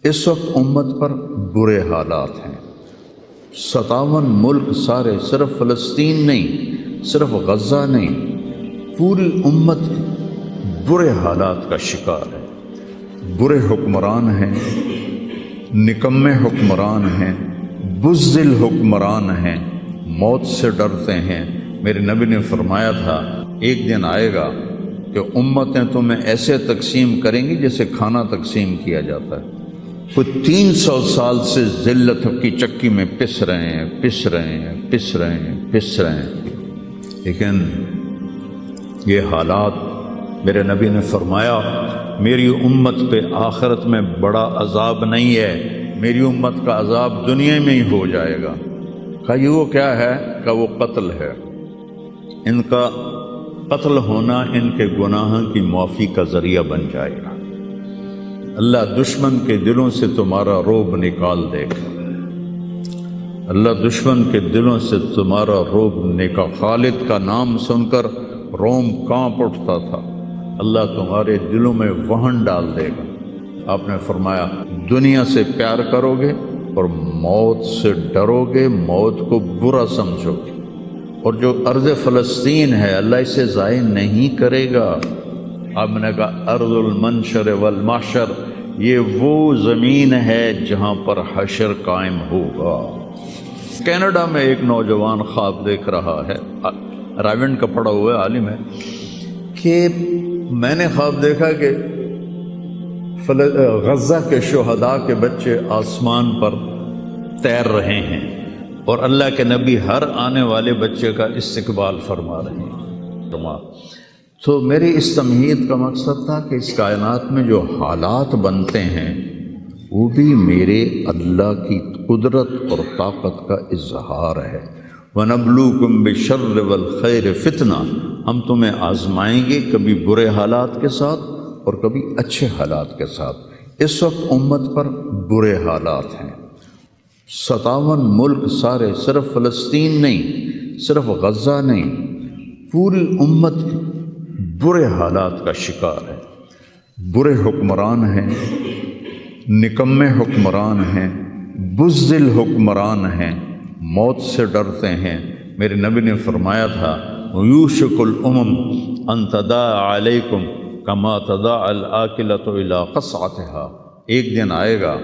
اس وقت امت پر برے حالات ہیں۔ 57 ملک سارے، صرف فلسطین نہیں، صرف غزہ نہیں، پوری امت برے حالات کا شکار ہے۔ برے حکمران ہیں، نکمے حکمران ہیں، بزدل حکمران ہیں، موت سے ڈرتے ہیں۔ میرے نبی نے فرمایا تھا ایک دن آئے گا کہ امتیں تمہیں ایسے تقسیم کریں گی جیسے کھانا تقسیم کیا جاتا ہے۔ کوئی 300 سال سے ذلت کی چکی میں پس رہے ہیں، لیکن یہ حالات، میرے نبی نے فرمایا میری امت پہ آخرت میں بڑا عذاب نہیں ہے، میری امت کا عذاب دنیا میں ہی ہو جائے گا۔ کہا یہ وہ کیا ہے؟ کہا وہ قتل ہے۔ ان کا قتل ہونا ان کے گناہوں کی معافی کا ذریعہ بن جائے گا۔ اللہ دشمن کے دلوں سے تمہارا رعب نکال دے گا، اللہ دشمن کے دلوں سے تمہارا رعب نکال۔ خالد کا نام سن کر روم کانپ اٹھتا تھا، اللہ تمہارے دلوں میں وہن ڈال دے گا۔ آپ نے فرمایا دنیا سے پیار کرو گے اور موت سے ڈرو گے، موت کو برا سمجھو گے، اور جو ارض فلسطین ہے اللہ اسے ضائع نہیں کرے گا۔ آپ نے کہا ارض المنشر والمحشر، یہ وہ زمین ہے جہاں پر حشر قائم ہوگا۔ کینیڈا میں ایک نوجوان خواب دیکھ رہا ہے، راونڈ کا پڑھا ہوا عالم ہے، کہ میں نے خواب دیکھا کہ غزہ کے شہداء کے بچے آسمان پر تیر رہے ہیں اور اللہ کے نبی ہر آنے والے بچے کا استقبال فرما رہے ہیں۔ تو میری اس تمہید کا مقصد تھا کہ اس کائنات میں جو حالات بنتے ہیں وہ بھی میرے اللہ کی قدرت اور طاقت کا اظہار ہے۔ وَنَبْلُوكُمْ بِالشَّرِّ وَالْخَيْرِ فِتْنَةً، ہم تمہیں آزمائیں گے کبھی برے حالات کے ساتھ اور کبھی اچھے حالات کے ساتھ۔ اس وقت امت پر برے حالات ہیں۔ 57 ملک سارے، صرف فلسطین نہیں، صرف غزہ نہیں، پوری امت برے حالات کا شکار ہے۔ برے حکمران ہیں، نکمے حکمران ہیں، بزدل حکمران ہیں، موت سے ڈرتے ہیں۔ میرے نبی نے فرمایا تھا یوشک الامم ان تداعی علیکم کما تداعی الآکلۃ الی قصعتها، ایک دن آئے گا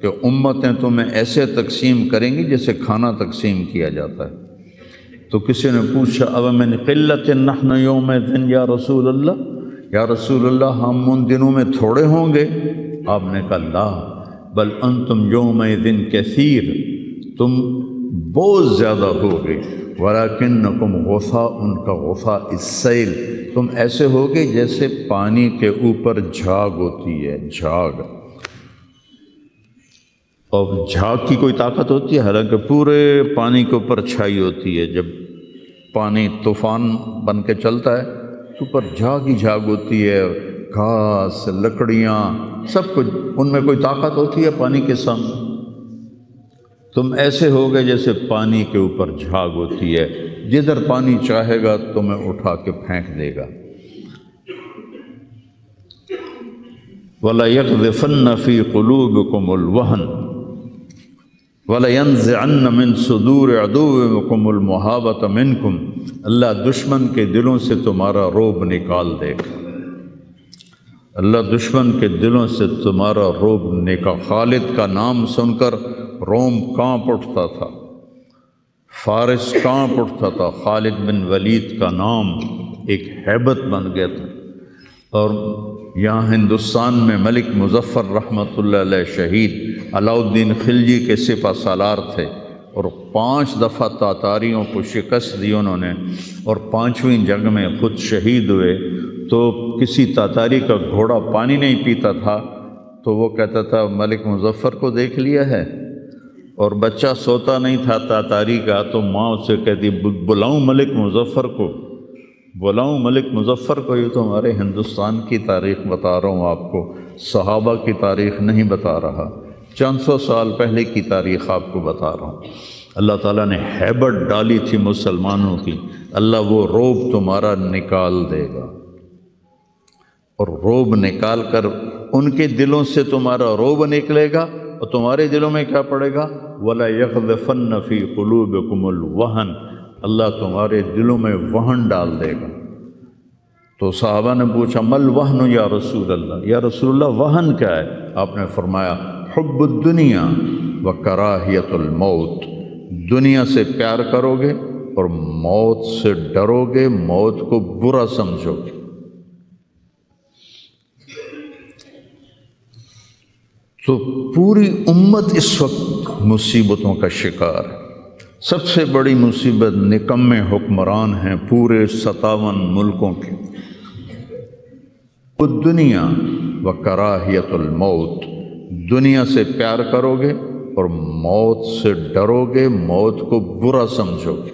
کہ امتیں تمہیں ایسے تقسیم کریں گی جیسے کھانا تقسیم کیا جاتا ہے۔ تو کسی نے پوچھا اب من قلت نحن یومئذ یا رسول اللہ، یا رسول اللہ ہم ان دنوں میں تھوڑے ہوں گے؟ آپ نے کہا لا بل انتم یومئذ کثیر، تم بہت زیادہ ہوگے، ولیکنکم غثاء کا غثاء السیل، تم ایسے ہوگے جیسے پانی کے اوپر جھاگ ہوتی ہے، جھاگ۔ اور جھاگ کی کوئی طاقت ہوتی ہے؟ حالانکہ پورے پانی کے اوپر چھائی ہوتی ہے، جب پانی طوفان بن کے چلتا ہے تو اوپر جھاگ ہی جھاگ ہوتی ہے، گھاس، لکڑیاں، سب کچھ، ان میں کوئی طاقت ہوتی ہے پانی کے سامنے؟ تم ایسے ہوگے جیسے پانی کے اوپر جھاگ ہوتی ہے، جدھر پانی چاہے گا تمہیں اٹھا کے پھینک دے گا۔ وَلَيَقْذِفَنَّ فِي قُلُوبِكُمُ الْوَهْنَ وَلَيَنزِعَنَّ مِن صُدُورِ عَدُوِّكُمُ الْمُهَابَةَ مِنكُمْ، اللہ دشمن کے دلوں سے تمہارا رعب نکال دے گا، اللہ دشمن کے دلوں سے تمہارا رعب نکال۔ خالد کا نام سن کر روم کانپ اٹھتا تھا، فارس کانپ اٹھتا تھا۔ خالد بن ولید کا نام ایک ہیبت بن گیا تھا۔ اور یہاں ہندوستان میں ملک مظفر رحمۃ اللہ علیہ شہید علاء الدین خلجی کے سپہ سالار تھے، اور 5 دفعہ تاتاریوں کو شکست دی انہوں نے، اور 5ویں جنگ میں خود شہید ہوئے۔ تو کسی تاتاری کا گھوڑا پانی نہیں پیتا تھا تو وہ کہتا تھا ملک مظفر کو دیکھ لیا ہے، اور بچہ سوتا نہیں تھا تاتاری کا تو ماں اسے کہتی بلاؤں ملک مظفر کو، بلاؤں ملک مظفر کو۔ یہ تو ہمارے ہندوستان کی تاریخ بتا رہا ہوں آپ کو، صحابہ کی تاریخ نہیں بتا رہا، 400 سال پہلے کی تاریخ آپ کو بتا رہا ہوں۔ اللہ تعالیٰ نے ہیبت ڈالی تھی مسلمانوں کی، اللہ وہ رعب تمہارا نکال دے گا، اور رعب نکال کر ان کے دلوں سے تمہارا روب نکلے گا اور تمہارے دلوں میں کیا پڑے گا؟ وَلَا يَقْذِفَنَّ فِي قُلُوبِكُمُ الْوَهْنَ، اللہ تمہارے دلوں میں وہن ڈال دے گا۔ تو صحابہ نے پوچھا مل وہن یا رسول اللہ، یا رسول اللہ وہن کیا ہے؟ آپ نے فرمایا حب الدنیا و کراہیت الموت، دنیا سے پیار کرو گے اور موت سے ڈرو گے، موت کو برا سمجھو گے۔ تو پوری امت اس وقت مصیبتوں کا شکار ہے۔ سب سے بڑی مصیبت نکمے حکمران ہیں پورے 57 ملکوں کے۔ دنیا و کراہیت الموت، دنیا سے پیار کرو گے اور موت سے ڈرو گے، موت کو برا سمجھو گے۔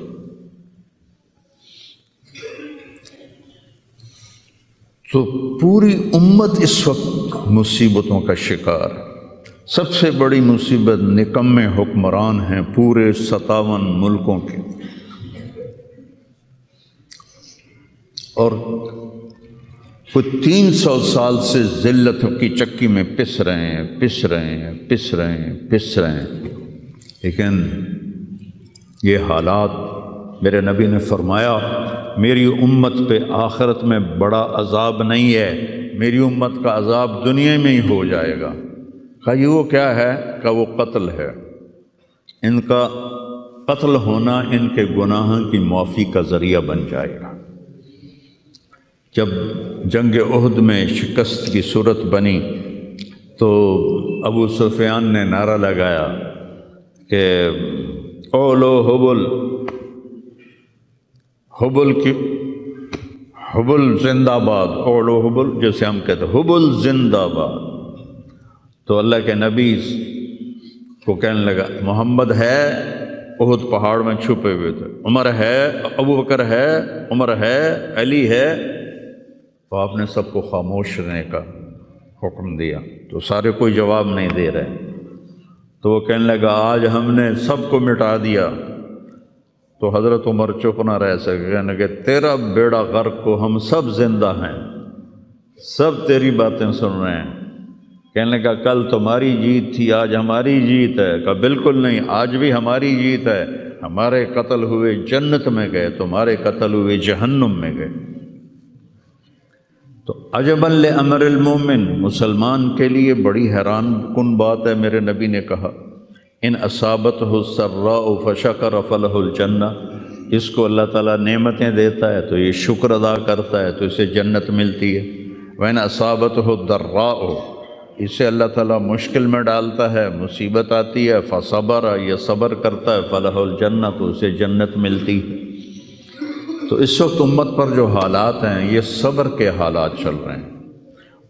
تو پوری امت اس وقت مصیبتوں کا شکار ہے۔ سب سے بڑی مصیبت نکمے حکمران ہیں پورے 57 ملکوں کے، اور کچھ 300 سال سے ذلت کی چکی میں پس رہے ہیں، لیکن یہ حالات، میرے نبی نے فرمایا میری امت پہ آخرت میں بڑا عذاب نہیں ہے، میری امت کا عذاب دنیا میں ہی ہو جائے گا۔ کہا یہ وہ کیا ہے؟ کہ وہ قتل ہے، ان کا قتل ہونا ان کے گناہوں کی معافی کا ذریعہ بن جائے گا۔ جب جنگ احد میں شکست کی صورت بنی تو ابو سفیان نے نعرہ لگایا کہ اولو حبل، حبل زندہ باد، اولو حبل، جیسے ہم کہتے ہیں حبل زندہ باد۔ تو اللہ کے نبی کو کہنے لگا محمد ہے، احد پہاڑ میں چھپے ہوئے تھے، عمر ہے، ابو بکر ہے، عمر ہے، علی ہے، تو آپ نے سب کو خاموش رہنے کا حکم دیا، تو سارے کوئی جواب نہیں دے رہے۔ تو وہ کہنے لگا آج ہم نے سب کو مٹا دیا۔ تو حضرت عمر چپ نہ رہ سکے، کہنے کہ تیرا بیڑا غرق کو ہم سب زندہ ہیں، سب تیری باتیں سن رہے ہیں۔ کہنے لگا کل تمہاری جیت تھی، آج ہماری جیت ہے۔ کہا بالکل نہیں، آج بھی ہماری جیت ہے، ہمارے قتل ہوئے جنت میں گئے، تمہارے قتل ہوئے جہنم میں گئے۔ تو عجباً لامر المومن، مسلمان کے لیے بڑی حیران کن بات ہے، میرے نبی نے کہا ان اصابتہ السراء فشکر فلہ الجنہ، اس کو اللہ تعالیٰ نعمتیں دیتا ہے تو یہ شکر ادا کرتا ہے تو اسے جنت ملتی ہے۔ وَإِنْ أَصَابَتْهُ الضَّرَّاءُ، اسے اللہ تعالیٰ مشکل میں ڈالتا ہے، مصیبت آتی ہے، فصبر، یہ صبر کرتا ہے، فلہ الجنہ، تو اسے جنت ملتی ہے۔ تو اس وقت امت پر جو حالات ہیں یہ صبر کے حالات چل رہے ہیں،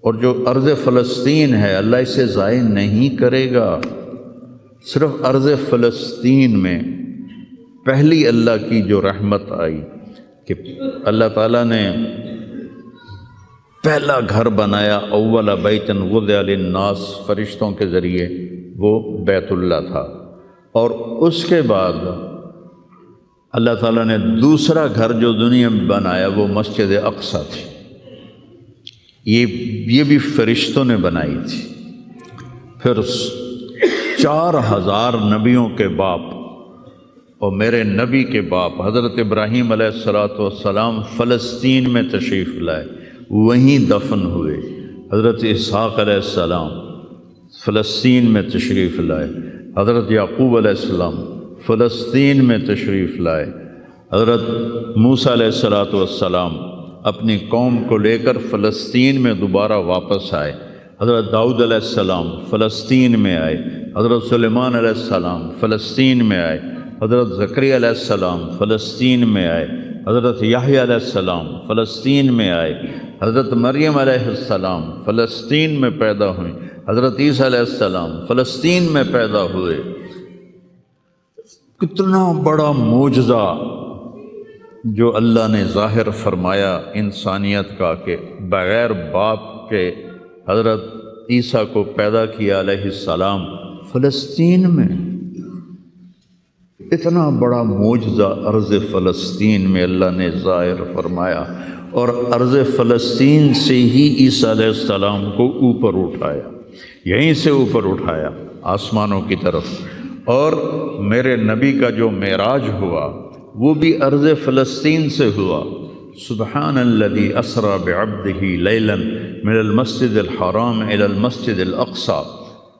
اور جو ارض فلسطین ہے اللہ اسے ضائع نہیں کرے گا۔ صرف ارض فلسطین میں پہلی اللہ کی جو رحمت آئی کہ اللہ تعالیٰ نے پہلا گھر بنایا، اول بیت وضع للناس، فرشتوں کے ذریعے، وہ بیت اللہ تھا، اور اس کے بعد اللہ تعالیٰ نے دوسرا گھر جو دنیا میں بنایا وہ مسجد اقصیٰ تھی، یہ بھی فرشتوں نے بنائی تھی۔ پھر 4000 نبیوں کے باپ اور میرے نبی کے باپ حضرت ابراہیم علیہ السلام فلسطین میں تشریف لائے، وہیں دفن ہوئے۔ حضرت اسحاق علیہ السلام فلسطین میں تشریف لائے، حضرت یعقوب علیہ السلام فلسطین میں تشریف لائے، حضرت موسیٰ علیہ السلام اپنی قوم کو لے کر فلسطین میں دوبارہ واپس آئے، حضرت داؤد علیہ السلام فلسطین میں آئے، حضرت سلیمان علیہ السلام فلسطین میں آئے، حضرت زکریا علیہ السلام فلسطین میں آئے، حضرت یحییٰ علیہ السلام فلسطین میں آئے، حضرت مریم علیہ السلام فلسطین میں پیدا ہوئیں، حضرت عیسیٰ علیہ السلام فلسطین میں پیدا ہوئے۔ کتنا بڑا معجزہ جو اللہ نے ظاہر فرمایا انسانیت کا، کہ بغیر باپ کے حضرت عیسیٰ کو پیدا کیا علیہ السلام فلسطین میں۔ اتنا بڑا معجزہ عرض فلسطین میں اللہ نے ظاہر فرمایا، اور ارض فلسطین سے ہی عیسیٰ علیہ السلام کو اوپر اٹھایا، یہیں سے اوپر اٹھایا آسمانوں کی طرف۔ اور میرے نبی کا جو معراج ہوا وہ بھی ارض فلسطین سے ہوا۔ سبحان الذی اسری بعبدہ لیلا من المسجد الحرام الی المسجد الاقصی،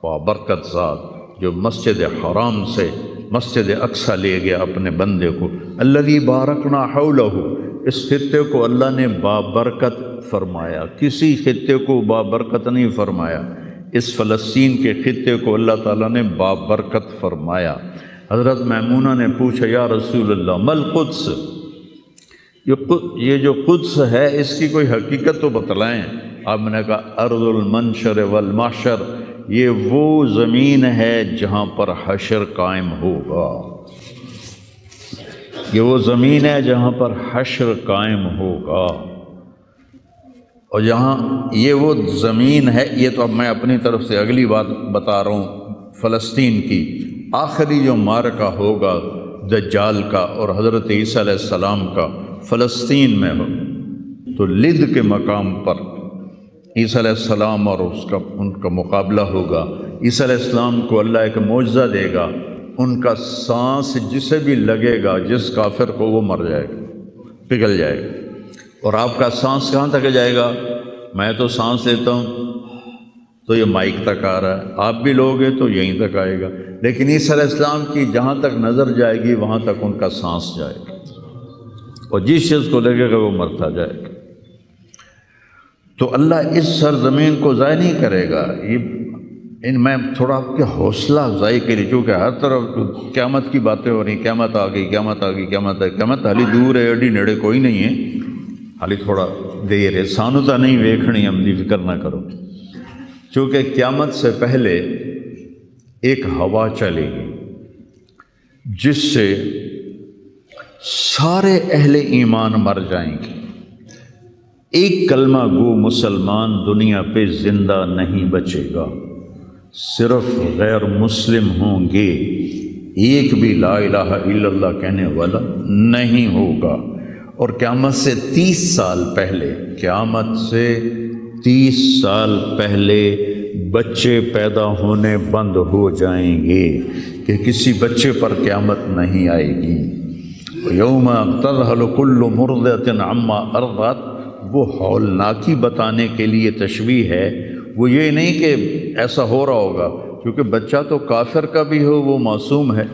بابرکت ذات جو مسجد حرام سے مسجد اقصی لے گیا اپنے بندے کو۔ الذی بارکنا حولہ، اس خطے کو اللہ نے بابرکت فرمایا، کسی خطے کو بابرکت نہیں فرمایا، اس فلسطین کے خطے کو اللہ تعالیٰ نے بابرکت فرمایا۔ حضرت میمونہ نے پوچھا یا رسول اللہ مل قدس، یہ جو قدس ہے اس کی کوئی حقیقت تو بتلائیں۔ آپ نے کہا ارض المنشر والمحشر، یہ وہ زمین ہے جہاں پر حشر قائم ہوگا، یہ وہ زمین ہے جہاں پر حشر قائم ہوگا۔ اور جہاں یہ وہ زمین ہے، یہ تو اب میں اپنی طرف سے اگلی بات بتا رہا ہوں، فلسطین کی آخری جو معرکہ ہوگا دجال کا اور حضرت عیسیٰ علیہ السلام کا فلسطین میں ہو، تو لد کے مقام پر عیسیٰ علیہ السلام اور ان کا مقابلہ ہوگا۔ عیسیٰ علیہ السلام کو اللہ ایک معجزہ دے گا، ان کا سانس جسے بھی لگے گا، جس کافر کو، وہ مر جائے گا، پگھل جائے گا۔ اور آپ کا سانس کہاں تک جائے گا؟ میں تو سانس لیتا ہوں تو یہ مائک تک آ رہا ہے، آپ بھی لوگ ہیں تو یہیں تک آئے گا، لیکن عیسیٰ علیہ السلام کی جہاں تک نظر جائے گی وہاں تک ان کا سانس جائے گا، اور جس چیز کو لگے گا وہ مرتا جائے گا۔ تو اللہ اس سرزمین کو ضائع نہیں کرے گا۔ میں تھوڑا آپ کے حوصلہ افزائی کے لیے، چونکہ ہر طرف قیامت کی باتیں ہو رہی ہیں، قیامت آ گئی، قیامت آ گئی، قیامت ہے، قیامت حالی دور ہے، ایڈی نیڑے کوئی نہیں ہے، حالی تھوڑا دیر ہے، سانو تا نہیں ویکھنی، ہم دی فکر نہ کرو۔ چونکہ قیامت سے پہلے ایک ہوا چلے گی جس سے سارے اہل ایمان مر جائیں گے، ایک کلمہ گو مسلمان دنیا پہ زندہ نہیں بچے گا، صرف غیر مسلم ہوں گے، ایک بھی لا الہ الا اللہ کہنے والا نہیں ہوگا۔ اور قیامت سے 30 سال پہلے، قیامت سے 30 سال پہلے بچے پیدا ہونے بند ہو جائیں گے کہ کسی بچے پر قیامت نہیں آئے گی۔ یوم تذہل کل مرضعۃ عما ارضعت، وہ ہولناکی بتانے کے لیے تشبیہ ہے، وہ یہ نہیں کہ ایسا ہو رہا ہوگا، کیونکہ بچہ تو کافر کا بھی ہو وہ معصوم ہے،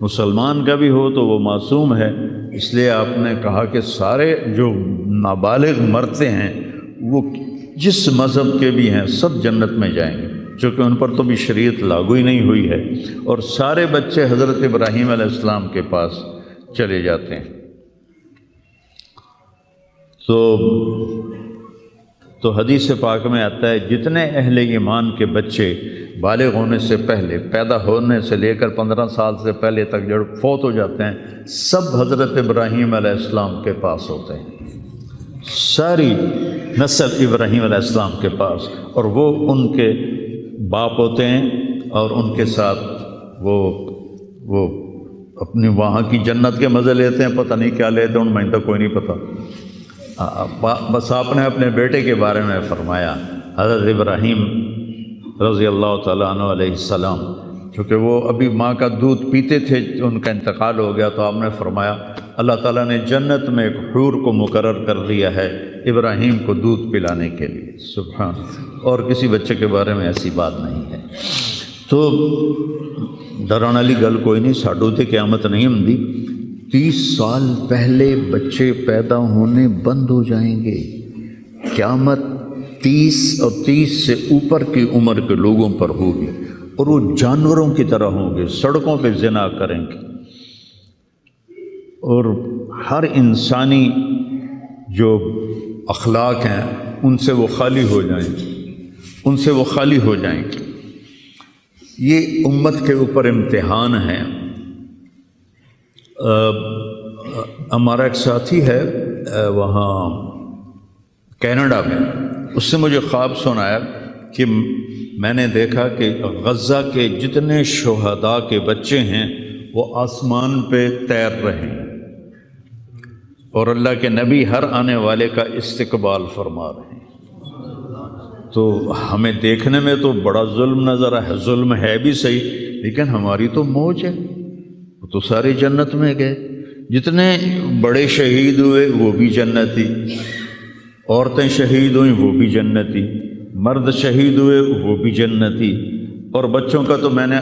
مسلمان کا بھی ہو تو وہ معصوم ہے، اس لیے آپ نے کہا کہ سارے جو نابالغ مرتے ہیں وہ جس مذہب کے بھی ہیں سب جنت میں جائیں گے، چونکہ ان پر تو بھی شریعت لاگو ہی نہیں ہوئی ہے، اور سارے بچے حضرت ابراہیم علیہ السلام کے پاس چلے جاتے ہیں۔ تو حدیث پاک میں آتا ہے جتنے اہل ایمان کے بچے بالغ ہونے سے پہلے، پیدا ہونے سے لے کر 15 سال سے پہلے تک جو فوت ہو جاتے ہیں، سب حضرت ابراہیم علیہ السلام کے پاس ہوتے ہیں، ساری نسل ابراہیم علیہ السلام کے پاس، اور وہ ان کے باپ ہوتے ہیں، اور ان کے ساتھ وہ اپنی وہاں کی جنت کے مزے لیتے ہیں، پتہ نہیں کیا لیتے ہیں، ان میں تو کوئی نہیں پتہ۔ بس آپ نے اپنے بیٹے کے بارے میں فرمایا، حضرت ابراہیم رضی اللہ تعالیٰ عنہ علیہ السلام، چونکہ وہ ابھی ماں کا دودھ پیتے تھے، ان کا انتقال ہو گیا، تو آپ نے فرمایا اللہ تعالیٰ نے جنت میں ایک حور کو مقرر کر دیا ہے ابراہیم کو دودھ پلانے کے لیے، سبحان، اور کسی بچے کے بارے میں ایسی بات نہیں ہے۔ تو ڈران والی گل کوئی نہیں، ساڈو تے قیامت نہیں ہوندی، 30 سال پہلے بچے پیدا ہونے بند ہو جائیں گے، قیامت 30 اور 30 سے اوپر کی عمر کے لوگوں پر ہوگی، اور وہ جانوروں کی طرح ہوں گے، سڑکوں پہ زنا کریں گے، اور ہر انسانی جو اخلاق ہیں ان سے وہ خالی ہو جائیں گے، ان سے وہ خالی ہو جائیں گے۔ یہ امت کے اوپر امتحان ہے۔ ہمارا ایک ساتھی ہے وہاں کینیڈا میں، اس نے مجھے خواب سنایا کہ میں نے دیکھا کہ غزہ کے جتنے شہداء کے بچے ہیں وہ آسمان پہ تیر رہے ہیں، اور اللہ کے نبی ہر آنے والے کا استقبال فرما رہے ہیں۔ تو ہمیں دیکھنے میں تو بڑا ظلم نظر ہے، ظلم ہے بھی صحیح، لیکن ہماری تو موج ہے، وہ تو سارے جنت میں گئے۔ جتنے بڑے شہید ہوئے وہ بھی جنتی، عورتیں شہید ہوئیں وہ بھی جنتی، مرد شہید ہوئے وہ بھی جنتی۔ اور بچوں کا تو میں نے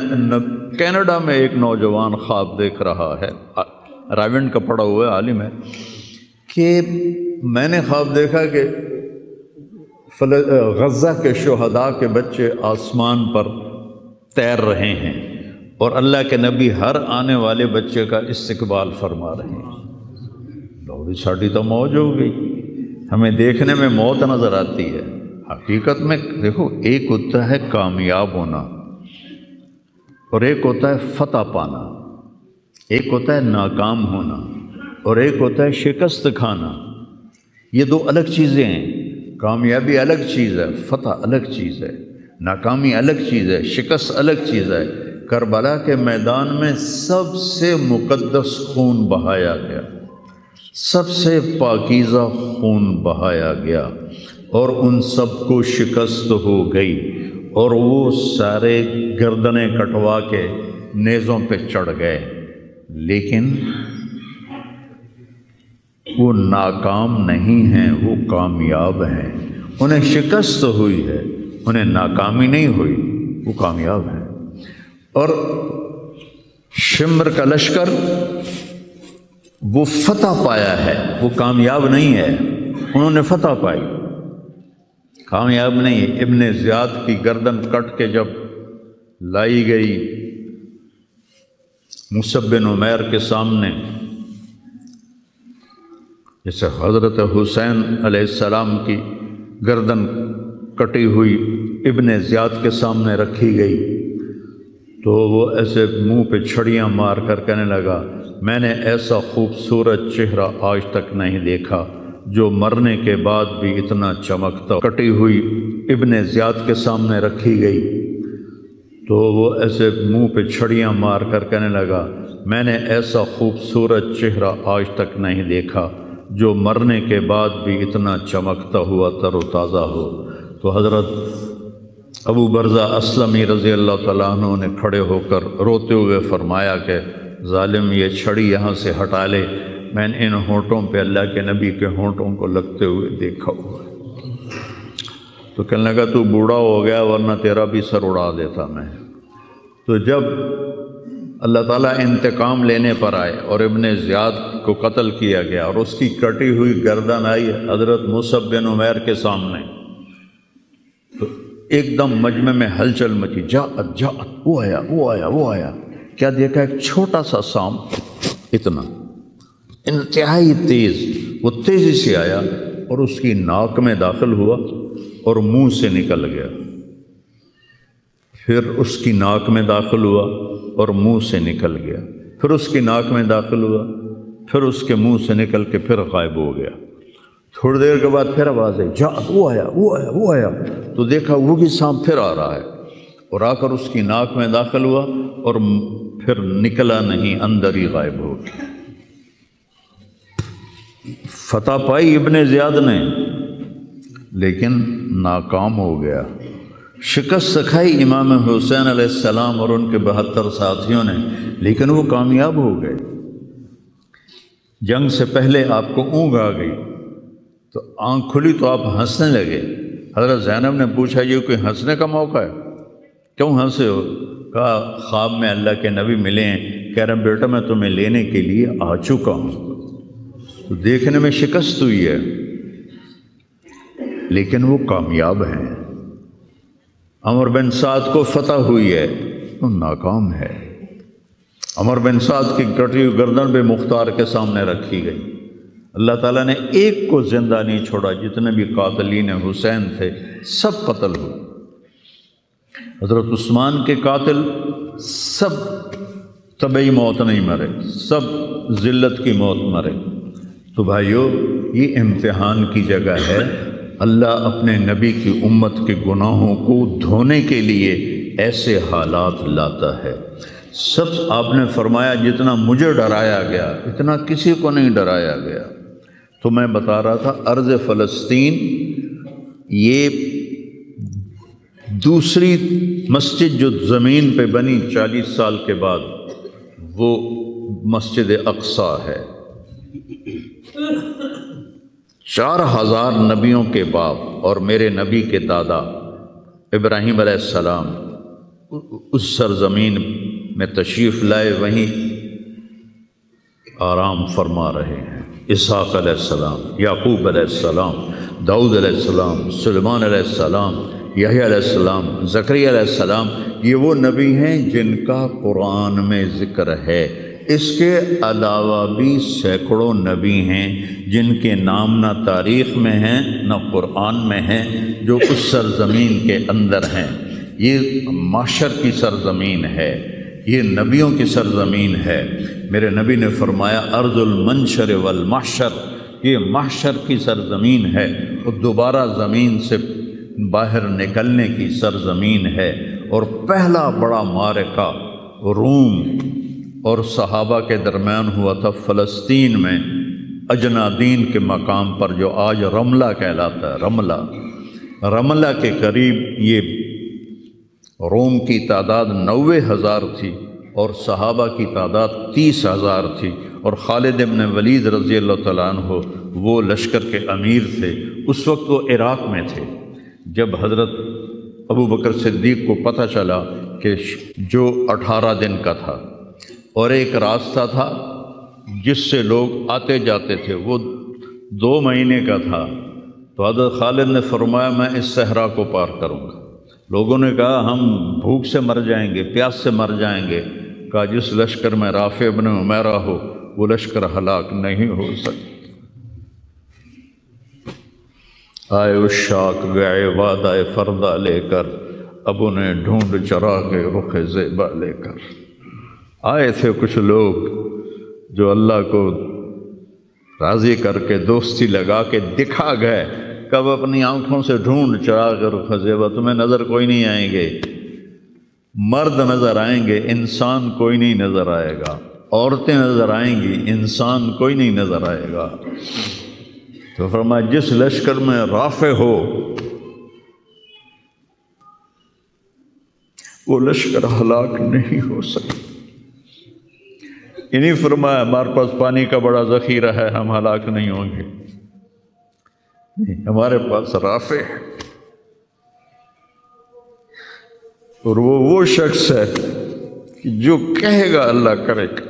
کینیڈا میں ایک نوجوان خواب دیکھ رہا ہے، راونڈ کا پڑھا ہوا ہے، عالم ہے، کہ میں نے خواب دیکھا کہ غزہ کے شہداء کے بچے آسمان پر تیر رہے ہیں اور اللہ کے نبی ہر آنے والے بچے کا استقبال فرما رہے ہیں۔ لوگ ساڑھی تو موج ہو گئی، ہمیں دیکھنے میں موت نظر آتی ہے، حقیقت میں دیکھو ایک ہوتا ہے کامیاب ہونا اور ایک ہوتا ہے فتح پانا، ایک ہوتا ہے ناکام ہونا اور ایک ہوتا ہے شکست کھانا۔ یہ دو الگ چیزیں ہیں، کامیابی الگ چیز ہے، فتح الگ چیز ہے، ناکامی الگ چیز ہے، شکست الگ چیز ہے۔ کربلا کے میدان میں سب سے مقدس خون بہایا گیا، سب سے پاکیزہ خون بہایا گیا اور ان سب کو شکست ہو گئی اور وہ سارے گردنیں کٹوا کے نیزوں پہ چڑھ گئے، لیکن وہ ناکام نہیں ہیں، وہ کامیاب ہیں۔ انہیں شکست ہوئی ہے، انہیں ناکامی نہیں ہوئی، وہ کامیاب ہیں۔ اور شمر کا لشکر وہ فتح پایا ہے، وہ کامیاب نہیں ہے، انہوں نے فتح پائی، کامیاب نہیں ہے۔ ابن زیاد کی گردن کٹ کے جب لائی گئی مصعب بن عمیر کے سامنے، جیسے حضرت حسین علیہ السلام کی گردن کٹی ہوئی ابن زیاد کے سامنے رکھی گئی، تو وہ ایسے منہ پہ چھڑیاں مار کر کہنے لگا، میں نے ایسا خوبصورت چہرہ آج تک نہیں دیکھا جو مرنے کے بعد بھی اتنا چمکتا۔ کٹی ہوئی ابن زیاد کے سامنے رکھی گئی تو وہ ایسے منہ پہ چھڑیاں مار کر کہنے لگا، میں نے ایسا خوبصورت چہرہ آج تک نہیں دیکھا جو مرنے کے بعد بھی اتنا چمکتا ہوا تر و تازہ ہو۔ تو حضرت ابو برزہ اسلمی رضی اللہ تعالیٰ عنہ نے کھڑے ہو کر روتے ہوئے فرمایا کہ ظالم یہ چھڑی یہاں سے ہٹا لے، میں نے ان ہونٹوں پہ اللہ کے نبی کے ہونٹوں کو لگتے ہوئے دیکھا ہوا ہے۔ تو کہنے لگا تو بوڑھا ہو گیا ورنہ تیرا بھی سر اڑا دیتا میں۔ تو جب اللہ تعالیٰ انتقام لینے پر آئے اور ابن زیاد کو قتل کیا گیا اور اس کی کٹی ہوئی گردن آئی حضرت مصعب بن عمیر کے سامنے، تو ایک دم مجمع میں ہلچل مچی، جاءت جاءت، وہ آیا وہ آیا وہ آیا۔ کیا دیکھا؟ ایک چھوٹا سا سانپ، اتنا انتہائی تیز، وہ تیزی سے آیا اور اس کی ناک میں داخل ہوا اور منہ سے نکل گیا، پھر اس کی ناک میں داخل ہوا اور منہ سے نکل گیا، پھر اس کی ناک میں داخل ہوا، پھر اس کے منہ سے نکل کے پھر غائب ہو گیا۔ تھوڑی دیر کے بعد پھر آواز آئی، جاءت، وہ آیا وہ آیا وہ آیا۔ تو دیکھا وہی سانپ پھر آ رہا ہے اور آ کر اس کی ناک میں داخل ہوا اور پھر نکلا نہیں، اندر ہی غائب ہو گیا۔ فتح پائی ابن زیاد نے لیکن ناکام ہو گیا، شکست کھائی امام حسین علیہ السلام اور ان کے 72 ساتھیوں نے، لیکن وہ کامیاب ہو گئے۔ جنگ سے پہلے آپ کو اونگ آ گئی تو آنکھ کھلی تو آپ ہنسنے لگے۔ حضرت زینب نے پوچھا یہ کوئی ہنسنے کا موقع ہے، کیوں ہنسے ہو؟ کہا خواب میں اللہ کے نبی ملے ہیں، کہہ رہے ہیں بیٹا میں تمہیں لینے کے لیے آ چکا ہوں۔ تو دیکھنے میں شکست ہوئی ہے لیکن وہ کامیاب ہیں۔ عمر بن سعد کو فتح ہوئی ہے، وہ ناکام ہے۔ عمر بن سعد کی کٹی ہوئی گردن بے مختار کے سامنے رکھی گئی، اللہ تعالیٰ نے ایک کو زندہ نہیں چھوڑا، جتنے بھی قاتلین حسین تھے سب قتل ہوئے۔ حضرت عثمان کے قاتل سب طبعی موت نہیں مرے، سب ذلت کی موت مرے۔ تو بھائیو یہ امتحان کی جگہ ہے، اللہ اپنے نبی کی امت کے گناہوں کو دھونے کے لیے ایسے حالات لاتا ہے۔ سب آپ نے فرمایا جتنا مجھے ڈرایا گیا اتنا کسی کو نہیں ڈرایا گیا۔ تو میں بتا رہا تھا ارض فلسطین یہ دوسری مسجد جو زمین پہ بنی 40 سال کے بعد، وہ مسجد اقصیٰ ہے۔ 4000 نبیوں کے باپ اور میرے نبی کے دادا ابراہیم علیہ السلام اس سرزمین میں تشریف لائے، وہیں آرام فرما رہے ہیں۔ اسحاق علیہ السلام، یعقوب علیہ السلام، داؤد علیہ السلام، سلیمان علیہ السلام، یحییٰ علیہ السلام، زکریا علیہ السلام، یہ وہ نبی ہیں جن کا قرآن میں ذکر ہے۔ اس کے علاوہ بھی سینکڑوں نبی ہیں جن کے نام نہ تاریخ میں ہیں نہ قرآن میں ہیں، جو اس سرزمین کے اندر ہیں۔ یہ محشر کی سرزمین ہے، یہ نبیوں کی سرزمین ہے۔ میرے نبی نے فرمایا ارض المنشر والمحشر، یہ محشر کی سرزمین ہے اور دوبارہ زمین سے باہر نکلنے کی سرزمین ہے۔ اور پہلا بڑا معرکہ روم اور صحابہ کے درمیان ہوا تھا فلسطین میں، اجنادین کے مقام پر، جو آج رملہ کہلاتا ہے۔ رملہ کے قریب یہ روم کی تعداد 90,000 تھی اور صحابہ کی تعداد 30,000 تھی، اور خالد بن ولید رضی اللہ تعالیٰ عنہ وہ لشکر کے امیر تھے۔ اس وقت وہ عراق میں تھے۔ جب حضرت ابو بکر صدیق کو پتہ چلا کہ جو 18 دن کا تھا اور ایک راستہ تھا جس سے لوگ آتے جاتے تھے وہ 2 مہینے کا تھا، تو حضرت خالد نے فرمایا میں اس صحرا کو پار کروں گا۔ لوگوں نے کہا ہم بھوک سے مر جائیں گے، پیاس سے مر جائیں گے۔ کہا جس لشکر میں رافع بن عمیرہ ہو وہ لشکر ہلاک نہیں ہو سکتا۔ آئے اشاق گئے وعدہ فردہ لے کر، ابو نے ڈھونڈ چراغ رخ زیبا لے کر۔ آئے تھے کچھ لوگ جو اللہ کو راضی کر کے دوستی لگا کے دکھا گئے، کب اپنی آنکھوں سے ڈھونڈ چراغ رخ زیبا، تمہیں نظر کوئی نہیں آئیں گے۔ مرد نظر آئیں گے، انسان کوئی نہیں نظر آئے گا۔ عورتیں نظر آئیں گی، انسان کوئی نہیں نظر آئے گا۔ تو فرمایا جس لشکر میں رافع ہو وہ لشکر ہلاک نہیں ہو سکتا۔ انہیں فرمایا ہمارے پاس پانی کا بڑا ذخیرہ ہے، ہم ہلاک نہیں ہوں گے، نہیں، ہمارے پاس رافع ہے۔ اور وہ شخص ہے کہ جو کہے گا اللہ کرے گا۔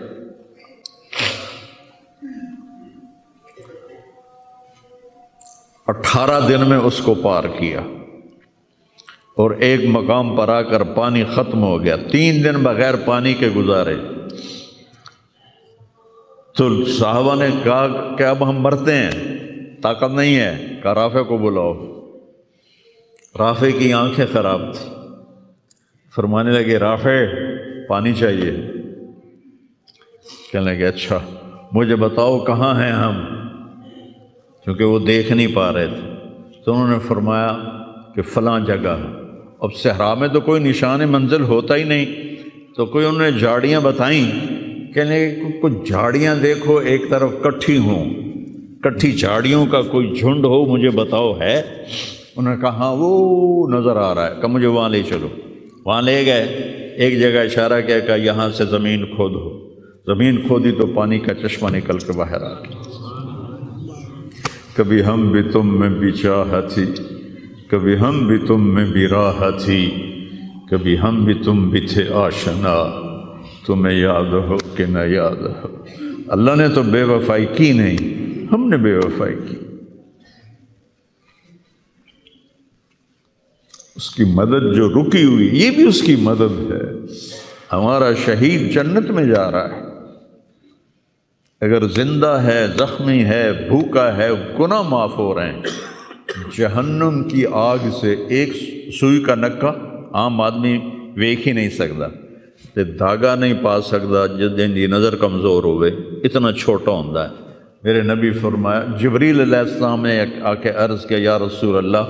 18 دن میں اس کو پار کیا اور ایک مقام پر آ کر پانی ختم ہو گیا۔ 3 دن بغیر پانی کے گزارے تو صحابہ نے کہا کہ اب ہم مرتے ہیں، طاقت نہیں ہے۔ کہا رافع کو بلاؤ۔ رافع کی آنکھیں خراب تھیں، فرمانے لگے رافع پانی چاہیے۔ کہنے لگے اچھا مجھے بتاؤ کہاں ہیں ہم، کیونکہ وہ دیکھ نہیں پا رہے تھے۔ تو انہوں نے فرمایا کہ فلاں جگہ۔ اب صحرا میں تو کوئی نشان منزل ہوتا ہی نہیں، تو کوئی انہوں نے جھاڑیاں بتائیں، کہنے لگے کچھ جھاڑیاں دیکھو ایک طرف کٹھی ہوں، کٹھی جھاڑیوں کا کوئی جھنڈ ہو، مجھے بتاؤ ہے؟ انہوں نے کہا ہاں وہ نظر آ رہا ہے، کہ مجھے وہاں لے چلو۔ وہاں لے گئے، ایک جگہ اشارہ کیا کہ یہاں سے زمین کھودو۔ زمین کھودی تو پانی کا چشمہ نکل کے باہر آ گیا۔ کبھی ہم بھی تم میں بھی چاہت تھی، کبھی ہم بھی تم میں بھی راہ تھی، کبھی ہم بھی تم بھی تھے آشنا، تمہیں یاد ہو کہ نہ یاد ہو۔ اللہ نے تو بے وفائی کی نہیں، ہم نے بے وفائی کی۔ اس کی مدد جو رکی ہوئی، یہ بھی اس کی مدد ہے۔ ہمارا شہید جنت میں جا رہا ہے، اگر زندہ ہے، زخمی ہے، بھوکا ہے، گناہ معاف ہو رہے ہیں۔ جہنم کی آگ سے ایک سوئی کا نکا عام آدمی ویکھ ہی نہیں سکتا، تے دھاگا نہیں پا سکتا جن دی نظر کمزور ہوئے، اتنا چھوٹا ہوتا ہے۔ میرے نبی فرمایا، جبریل علیہ السلام نے آ کے عرض کیا یا رسول اللہ،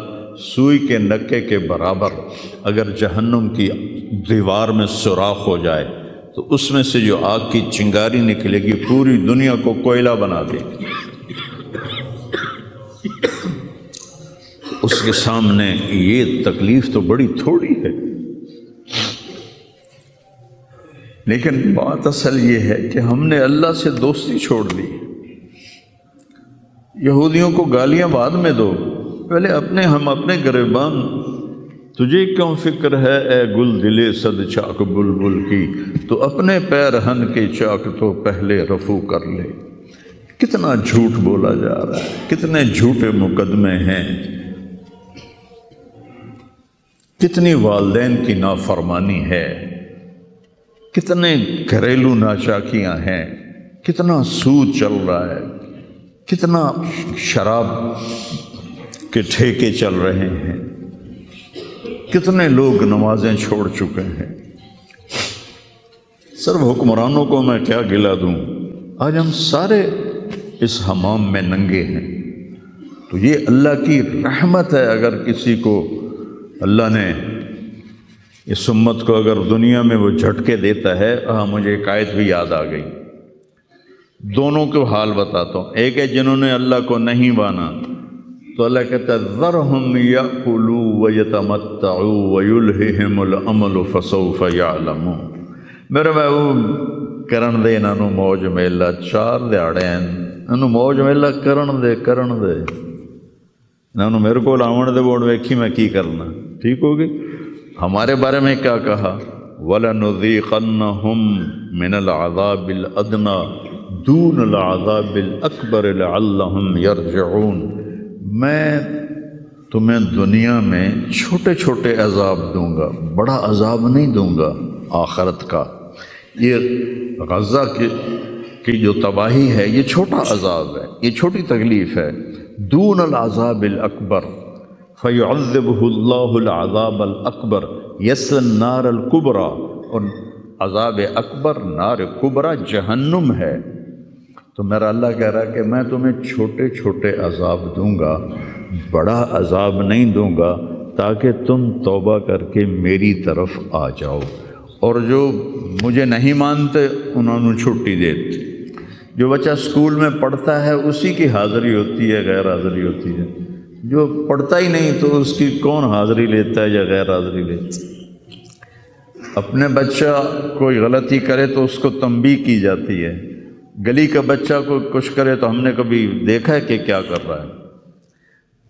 سوئی کے نکے کے برابر اگر جہنم کی دیوار میں سوراخ ہو جائے تو اس میں سے جو آگ کی چنگاری نکلے گی پوری دنیا کو کوئلہ بنا دے گی۔ اس کے سامنے یہ تکلیف تو بڑی تھوڑی ہے، لیکن بات اصل یہ ہے کہ ہم نے اللہ سے دوستی چھوڑ دی۔ یہودیوں کو گالیاں بعد میں دو، پہلے ہم اپنے گریبان، تجھے کیوں فکر ہے اے گل دلے صد چاک بلبل کی، تو اپنے پیرہن کے چاک تو پہلے رفو کر لے۔ کتنا جھوٹ بولا جا رہا ہے، کتنے جھوٹے مقدمے ہیں، کتنی والدین کی نافرمانی ہے، کتنے گھریلو ناچاکیاں ہیں، کتنا سود چل رہا ہے، کتنا شراب کے ٹھیکے چل رہے ہیں، کتنے لوگ نمازیں چھوڑ چکے ہیں۔ صرف حکمرانوں کو میں کیا گلہ دوں، آج ہم سارے اس حمام میں ننگے ہیں۔ تو یہ اللہ کی رحمت ہے، اگر کسی کو اللہ نے اس امت کو اگر دنیا میں وہ جھٹکے دیتا ہے۔ مجھے ایک آیت بھی یاد آ گئی، دونوں کو حال بتاتا ہوں۔ ایک ہے جنہوں نے اللہ کو نہیں مانا، تو اللہ کہتا ہے ذرہم یأکلوا ویتمتعوا ویلہہم الامل فسوف یعلمون۔ میرے محبوب کرن دے انہاں نوں موج میلا، 4 دہاڑے انہاں نوں موج میلا کرن دے انہاں نوں میرے کول آون دے، ووڑ ویکھی میں کی کرنا، ٹھیک ہوگی۔ ہمارے بارے میں کیا کہا، وَلَنُذِيقَنَّهُم مِّنَ الْعَذَابِ الْأَدْنَىٰ دُونَ الْعَذَابِ الْأَكْبَرِ لَعَلَّهُمْ يَرْجِعُونَ۔ میں تمہیں دنیا میں چھوٹے چھوٹے عذاب دوں گا، بڑا عذاب نہیں دوں گا آخرت کا۔ یہ غزہ کی جو تباہی ہے یہ چھوٹا عذاب ہے، یہ چھوٹی تکلیف ہے۔ دون العذاب الاکبر فیعذبہ اللہ العذاب الاکبر یصلی النار الکبریٰ، اور عذاب اکبر نار کبریٰ جہنم ہے۔ تو میرا اللہ کہہ رہا ہے کہ میں تمہیں چھوٹے چھوٹے عذاب دوں گا، بڑا عذاب نہیں دوں گا، تاکہ تم توبہ کر کے میری طرف آ جاؤ، اور جو مجھے نہیں مانتے انہوں نے چھٹی دیتی۔ جو بچہ اسکول میں پڑھتا ہے اسی کی حاضری ہوتی ہے، غیر حاضری ہوتی ہے۔ جو پڑھتا ہی نہیں تو اس کی کون حاضری لیتا ہے یا غیر حاضری لیتا ہے۔ اپنے بچہ کوئی غلطی کرے تو اس کو تنبیہ کی جاتی ہے، گلی کا بچہ کوئی کچھ کرے تو ہم نے کبھی دیکھا ہے کہ کیا کر رہا ہے۔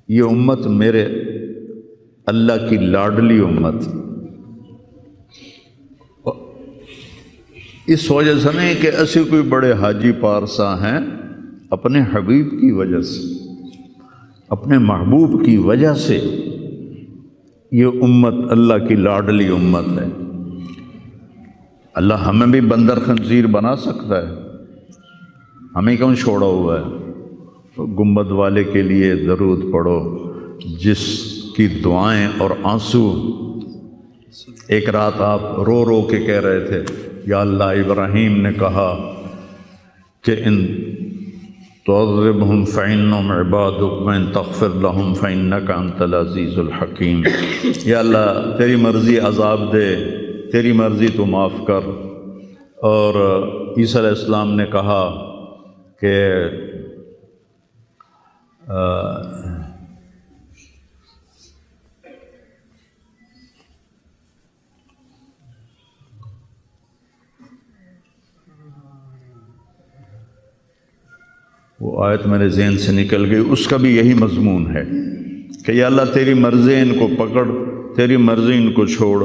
یہ امت میرے اللہ کی لاڈلی امت، اس وجہ سے نہیں کہ ایسے کوئی بڑے حاجی پارسا ہیں، اپنے حبیب کی وجہ سے، اپنے محبوب کی وجہ سے یہ امت اللہ کی لاڈلی امت ہے۔ اللہ ہمیں بھی بندر خنزیر بنا سکتا ہے، ہمیں کیوں چھوڑا ہوا ہے؟ گنبد والے کے لیے درود پڑھو، جس کی دعائیں اور آنسو ایک رات آپ رو رو کے کہہ رہے تھے، یا اللہ ابراہیم نے کہا کہ ان تعذبہم فإنہم عبادک وإن تغفر لہم فإنک انت العزیز الحکیم۔ یا اللہ تیری مرضی عذاب دے، تیری مرضی تو معاف کر۔ اور عیسیٰ علیہ السلام نے کہا کہ وہ آیت میرے ذہن سے نکل گئی، اس کا بھی یہی مضمون ہے کہ یا اللہ تیری مرضی ان کو پکڑ، تیری مرضی ان کو چھوڑ،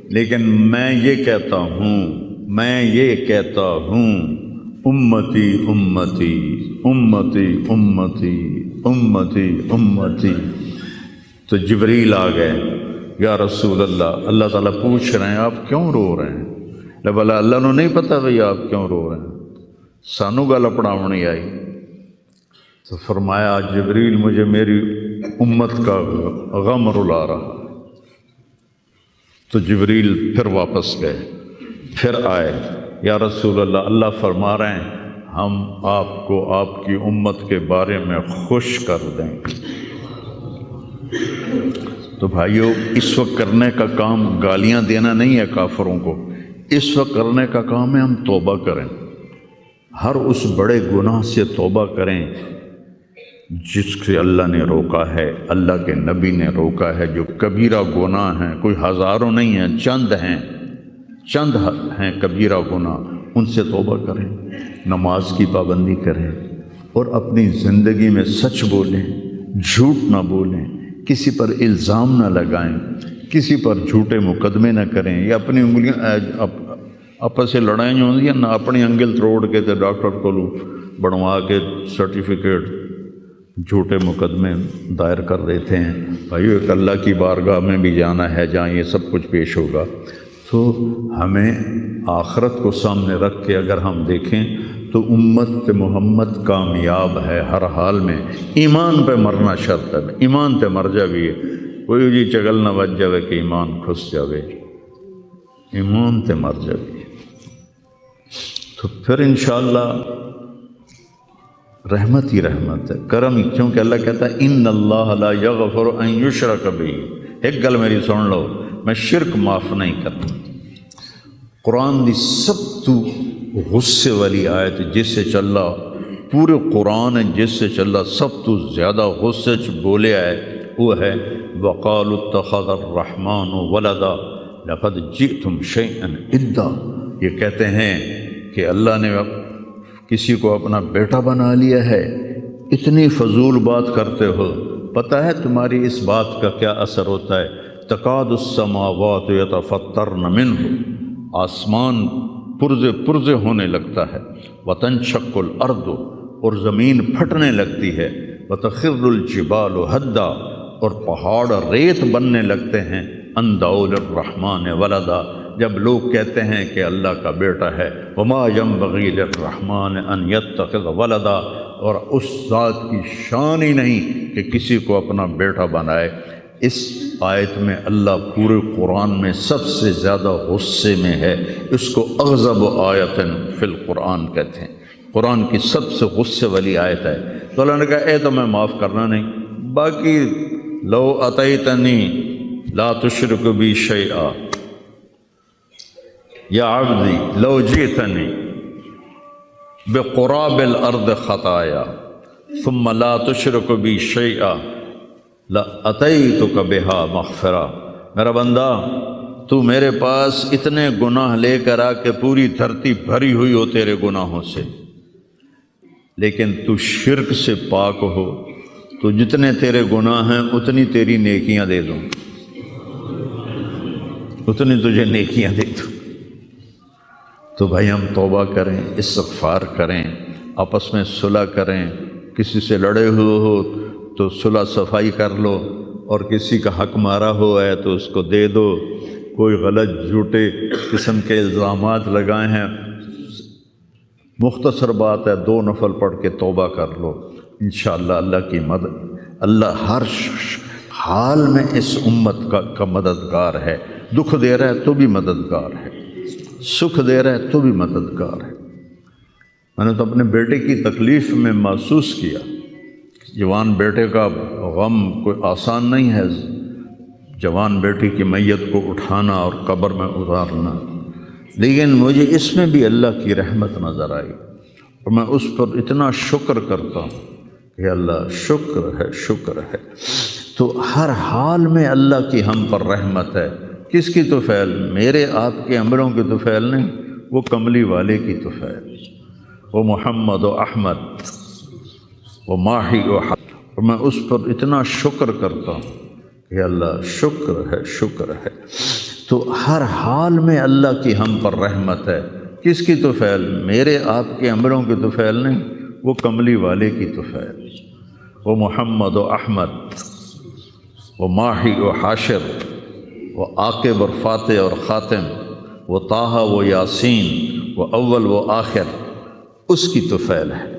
لیکن میں یہ کہتا ہوں امتی امتی امتی امتی امتی امتی۔ تو جبریل آ گئے، یا رسول اللہ، اللہ تعالیٰ پوچھ رہے ہیں آپ کیوں رو رہے ہیں؟ بھلا اللہ نو نہیں پتہ بھئی آپ کیوں رو رہے ہیں؟ سانو گل پڑھاونی آئی۔ تو فرمایا جبریل مجھے میری امت کا غم رلا رہا۔ تو جبریل پھر واپس گئے، پھر آئے، یا رسول اللہ، اللہ فرما رہے ہیں ہم آپ کو آپ کی امت کے بارے میں خوش کر دیں گے۔ تو بھائیو، اس وقت کرنے کا کام گالیاں دینا نہیں ہے کافروں کو، اس وقت کرنے کا کام ہے ہم توبہ کریں، ہر اس بڑے گناہ سے توبہ کریں جس سے اللہ نے روکا ہے، اللہ کے نبی نے روکا ہے، جو کبیرہ گناہ ہیں، کوئی ہزاروں نہیں ہیں، چند ہیں کبیرہ گناہ، ان سے توبہ کریں، نماز کی پابندی کریں اور اپنی زندگی میں سچ بولیں، جھوٹ نہ بولیں، کسی پر الزام نہ لگائیں، کسی پر جھوٹے مقدمے نہ کریں، یا اپنی انگلیاں آپس سے لڑائیں جو ہوتی ہیں نہ، اپنی انگل توڑ کے تو ڈاکٹر کو بنوا کے سرٹیفکیٹ جھوٹے مقدمے دائر کر دیتے ہیں۔ بھائی ایک اللہ کی بارگاہ میں بھی جانا ہے جہاں یہ سب کچھ پیش ہوگا۔ تو ہمیں آخرت کو سامنے رکھ کے اگر ہم دیکھیں تو امت محمد کامیاب ہے ہر حال میں۔ ایمان پہ مرنا شرط ہے، ایمان تے مر جاوی ہے، کوئی جی چگل نہ بچ جاوے کہ ایمان کھس جاوے، ایمان تے مر جاوی۔ تو پھر انشاءاللہ رحمت ہی رحمت ہے، کرم ہی، کیونکہ اللہ کہتا ہے ان اللہ لا یغفر ان یشرک بہ۔ ایک گل میری سن لو، میں شرک معاف نہیں کرتا۔ قرآن دی سب تو غصے والی آیت جس سے چلا پورے قرآن جس سے چلا سب تو زیادہ غصے چ بولے آئے وہ ہے وَقَالُوا اتَّخَذَ الرَّحْمَنُ وَلَدًا لَقَدْ جِئْتُمْ شَيْئًا إِدًّا۔ یہ کہتے ہیں کہ اللہ نے کسی کو اپنا بیٹا بنا لیا ہے، اتنی فضول بات کرتے ہو، پتہ ہے تمہاری اس بات کا کیا اثر ہوتا ہے؟ تَكَادُ السَّمَاوَاتُ يَتَفَطَّرْنَ مِنْهُ، آسمان پرزے ہونے لگتا ہے، وَتَنشَقُّ الْأَرْضُ، اور زمین پھٹنے لگتی ہے، وَتَخِرُّ الْجِبَالُ هَدًّا، اور پہاڑ ریت بننے لگتے ہیں، أَن دَعَوْا لِلرَّحْمَنِ وَلَدًا، جب لوگ کہتے ہیں کہ اللہ کا بیٹا ہے، وَمَا يَنبَغِي لِلرَّحْمَنِ أَن يَتَّخِذَ وَلَدًا، اور اس ذات کی شان ہی نہیں کہ کسی کو اپنا بیٹا بنائے۔ اس آیت میں اللہ پورے قرآن میں سب سے زیادہ غصے میں ہے، اس کو اغضب آیت فی القرآن کہتے ہیں، قرآن کی سب سے غصے والی آیت ہے۔ تو اللہ نے کہا اے تو میں معاف کرنا نہیں، باقی لو اتیتنی لا تشرک بی شیئا، یا عبدی لو جئتنی بقراب الارض خطایا ثم لا تشرک بی شیئا لَأَتَيْتُكَ بِهَا مَغْفِرَةً، میرا بندہ تو میرے پاس اتنے گناہ لے کر آ کے پوری دھرتی بھری ہوئی ہو تیرے گناہوں سے، لیکن تو شرک سے پاک ہو تو جتنے تیرے گناہ ہیں اتنی تیری نیکیاں دے دوں، اتنی تجھے نیکیاں دے دوں۔ تو بھائی ہم توبہ کریں، استغفار کریں، آپس میں صلح کریں، کسی سے لڑے ہوئے ہو تو صلح صفائی کر لو، اور کسی کا حق مارا ہوا ہے تو اس کو دے دو، کوئی غلط جھوٹے قسم کے الزامات لگائے ہیں، مختصر بات ہے 2 نفل پڑھ کے توبہ کر لو، انشاءاللہ اللہ کی مدد، اللہ ہر حال میں اس امت کا مددگار ہے، دکھ دے رہا ہے تو بھی مددگار ہے، سکھ دے رہا ہے تو بھی مددگار ہے۔ میں نے تو اپنے بیٹے کی تکلیف میں محسوس کیا، جوان بیٹے کا غم کوئی آسان نہیں ہے، جوان بیٹی کی میت کو اٹھانا اور قبر میں اتارنا، لیکن مجھے اس میں بھی اللہ کی رحمت نظر آئی، اور میں اس پر اتنا شکر کرتا ہوں کہ اللہ شکر ہے، شکر ہے۔ تو ہر حال میں اللہ کی ہم پر رحمت ہے، کس کی طفیل؟ میرے آپ کے عملوں کی طفیل نہیں، وہ کملی والے کی طفیل، وہ محمد و احمد وہ ماہی و حق، اور میں اس پر اتنا شکر کرتا ہوں کہ اللہ شکر ہے، شکر ہے۔ تو ہر حال میں اللہ کی ہم پر رحمت ہے، کس کی طفیل؟ میرے آپ کے عملوں کی طفیل نہیں، وہ کملی والے کی طفیل، وہ محمد و احمد وہ ماہی و حاشر وہ عاقب اور فاتح اور خاتم، وہ طٰہٰ وہ یاسین، وہ اول وہ آخر، اس کی طفیل ہے۔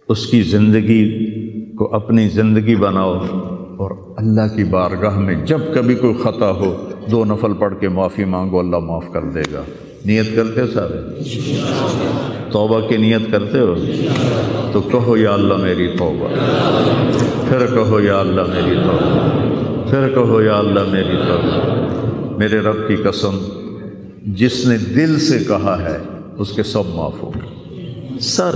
اس کی زندگی کو اپنی زندگی بناؤ، اور اللہ کی بارگاہ میں جب کبھی کوئی خطا ہو 2 نفل پڑھ کے معافی مانگو، اللہ معاف کر دے گا۔ نیت کرتے ہو سارے؟ توبہ کی نیت کرتے ہو؟ تو کہو یا اللہ میری توبہ، پھر کہو یا اللہ میری توبہ، پھر کہو یا اللہ میری توبہ۔ میرے رب کی قسم، جس نے دل سے کہا ہے اس کے سب معاف ہو گئے، سر